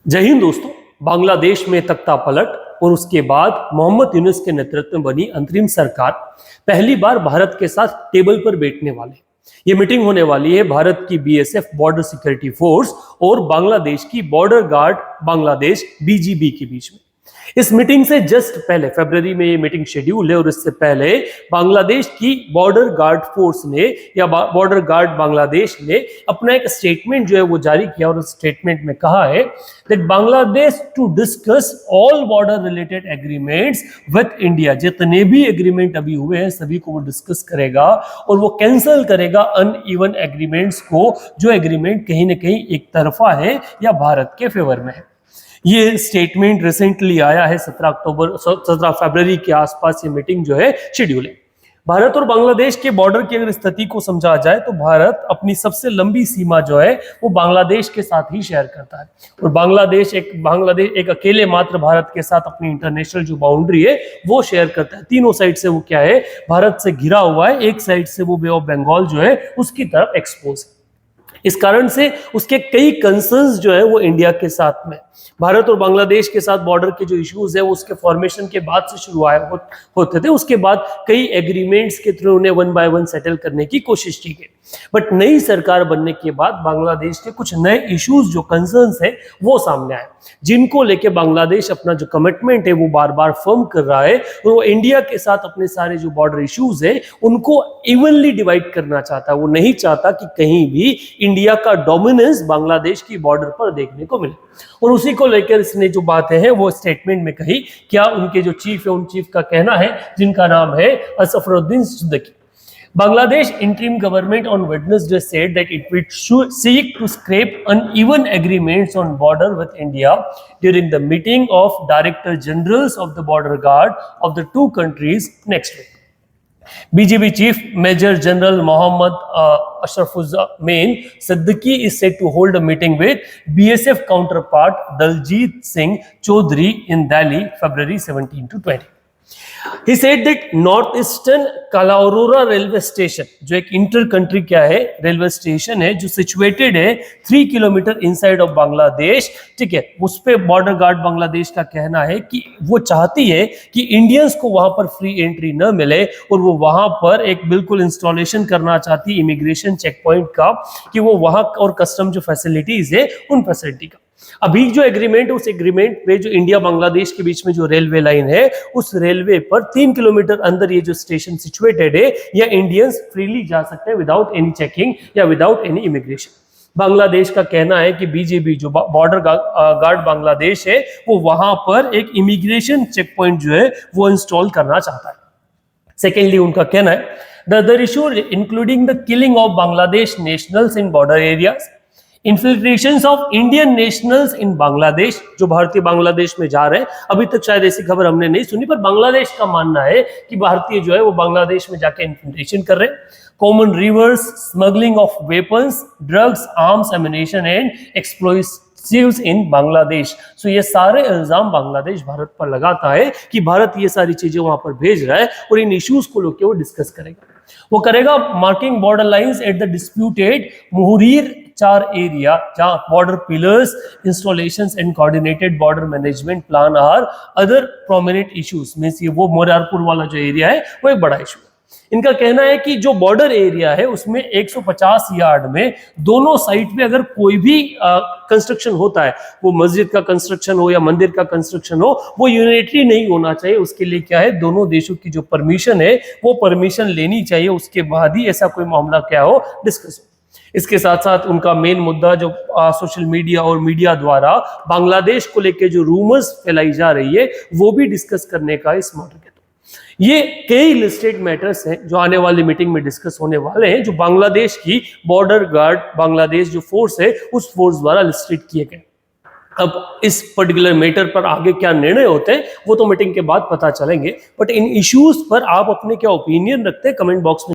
जय हिंद दोस्तों। बांग्लादेश में तख्ता पलट और उसके बाद मोहम्मद यूनुस के नेतृत्व में बनी अंतरिम सरकार पहली बार भारत के साथ टेबल पर बैठने वाले। ये मीटिंग होने वाली है भारत की बीएसएफ बॉर्डर सिक्योरिटी फोर्स और बांग्लादेश की बॉर्डर गार्ड बांग्लादेश बीजीबी के बीच में। इस मीटिंग से जस्ट पहले फरवरी में ये मीटिंग शेड्यूल है और इससे पहले बांग्लादेश की बॉर्डर गार्ड फोर्स ने या बॉर्डर गार्ड बांग्लादेश ने अपना एक स्टेटमेंट जो है वो जारी किया और उस स्टेटमेंट में कहा है that Bangladesh to discuss all border related agreements with India. जितने भी एग्रीमेंट अभी हुए हैं सभी को वो डिस्कस करेगा और वो कैंसिल करेगा अनइवन एग्रीमेंट्स को, जो एग्रीमेंट कहीं ना कहीं एक तरफा है या भारत के फेवर में है। ये स्टेटमेंट रिसेंटली आया है 17 फरवरी के आसपास ये मीटिंग जो है शेड्यूल है। भारत और बांग्लादेश के बॉर्डर की अगर स्थिति को समझा जाए तो भारत अपनी सबसे लंबी सीमा जो है वो बांग्लादेश के साथ ही शेयर करता है और बांग्लादेश एक अकेले मात्र भारत के साथ अपनी इंटरनेशनल जो बाउंड्री है वो शेयर करता है। तीनों साइड से वो क्या है, भारत से घिरा हुआ है, एक साइड से वो बे ऑफ बंगाल जो है उसकी तरफ एक्सपोज है। इस कारण से उसके कई कंसर्न्स जो है वो इंडिया के साथ में, भारत और बांग्लादेश के साथ बॉर्डर के जो इश्यूज है वो उसके फॉर्मेशन के बाद से शुरू होते थे। उसके बाद कई एग्रीमेंट्स के थ्रू उन्हें वन बाय वन सेटल करने की कोशिश की गई। बट नई सरकार बनने के बाद बांग्लादेश के कुछ नए इश्यूज जो कंसर्न्स है वो सामने आए, जिनको लेके बांग्लादेश अपना जो कमिटमेंट है वो बार बार फर्म कर रहा है और वो इंडिया के साथ अपने सारे जो बॉर्डर इश्यूज है उनको इवनली डिवाइड करना चाहता है। वो नहीं चाहता कि कहीं भी इंडिया का डोमिनेंस बांग्लादेश की बॉर्डर पर देखने को मिले और उसी को लेकर इसने जो बातें हैं वो स्टेटमेंट में कही। क्या उनके जो चीफ है उन चीफ का कहना है जिनका नाम है असफरुद्दीन Siddiqui. Bangladesh interim government on Wednesday said that it would seek to scrape uneven agreements on border with India during the meeting of Director Generals of the Border Guard of the two countries next week. BGB Chief Major General Mohammad Ashrafuzzaman Siddiqui is set to hold a meeting with BSF counterpart Daljit Singh Chaudhary in Delhi, February 17 to 20. He said that Northeastern Kalaurora railway station जो एक inter country क्या है railway station है जो situated है 3 kilometre inside of Bangladesh, ठीक है, उस पे बॉर्डर गार्ड बांग्लादेश का कहना है कि वो चाहती है कि इंडियंस को वहां पर फ्री एंट्री न मिले और वो वहां पर एक बिल्कुल इंस्टॉलेशन करना चाहती है इमिग्रेशन चेक पॉइंट का, कि वो वहां और कस्टम जो फैसिलिटीज है उन फैसिलिटी का। अभी जो एग्रीमेंट है उस एग्रीमेंट पे जो इंडिया बांग्लादेश के बीच में जो रेलवे लाइन है उस रेलवे पर 3 किलोमीटर अंदर ये जो स्टेशन सिचुएटेड है या इंडियंस फ्रीली जा सकते हैं विदाउट एनी चेकिंग या विदाउट एनी इमिग्रेशन। बांग्लादेश का कहना है कि बीजेपी जो बॉर्डर गार्ड बांग्लादेश है वो वहां पर एक इमिग्रेशन चेक पॉइंट जो है वो इंस्टॉल करना चाहता है। सेकेंडली उनका कहना है the other issue including the killing of Bangladesh nationals in border areas, infiltrations of Indian nationals in Bangladesh, जो भारतीय बांग्लादेश में जा रहे हैं। अभी तक शायद ऐसी खबर हमने नहीं सुनी पर बांग्लादेश का मानना है कि भारतीय जो है वो बांग्लादेश में जाके इन्फिल्ट्रेशन कर रहे हैं। Common rivers, smuggling of weapons, drugs, arms, ammunition and explosives in Bangladesh. So ये सारे इल्जाम बांग्लादेश भारत पर लगाता है कि भारत ये सारी चीजें वहां पर भेज रहा है और इन इश्यूज को लेकर वो डिस्कस करेगा। वो करेगा marking border lines at the disputed Muhurir 4 area जहां border pillars, installations and coordinated border management plan are other prominent issues. Means ये वो मोरारपुर वाला जो एरिया है वो एक बड़ा इशू है। इनका कहना है कि जो बॉर्डर एरिया है उसमें 150 यार्ड में दोनों साइड पे अगर कोई भी कंस्ट्रक्शन होता है, वो मस्जिद का कंस्ट्रक्शन हो या मंदिर का कंस्ट्रक्शन हो, वो यूनिटरी नहीं होना चाहिए। उसके लिए क्या है, दोनों देशों की जो परमिशन है वो परमिशन लेनी चाहिए, उसके बाद ही ऐसा कोई मामला क्या हो डिस्कस हो। इसके साथ साथ उनका मेन मुद्दा जो सोशल मीडिया और मीडिया द्वारा बांग्लादेश को लेकर जो रूमर्स फैलाई जा रही है वो भी डिस्कस करने का इस मॉडल के। ये कई लिस्टेड मैटर्स हैं जो आने वाली मीटिंग में डिस्कस होने वाले हैं, जो बांग्लादेश की बॉर्डर गार्ड बांग्लादेश जो फोर्स है उस फोर्स द्वारा लिस्टेड किए गए। अब इस पर्टिकुलर मैटर पर आगे क्या निर्णय होते हैं वो तो मीटिंग के बाद पता चलेंगे, बट इन इश्यूज पर आप अपने क्या ओपिनियन रखते हैं कमेंट बॉक्स में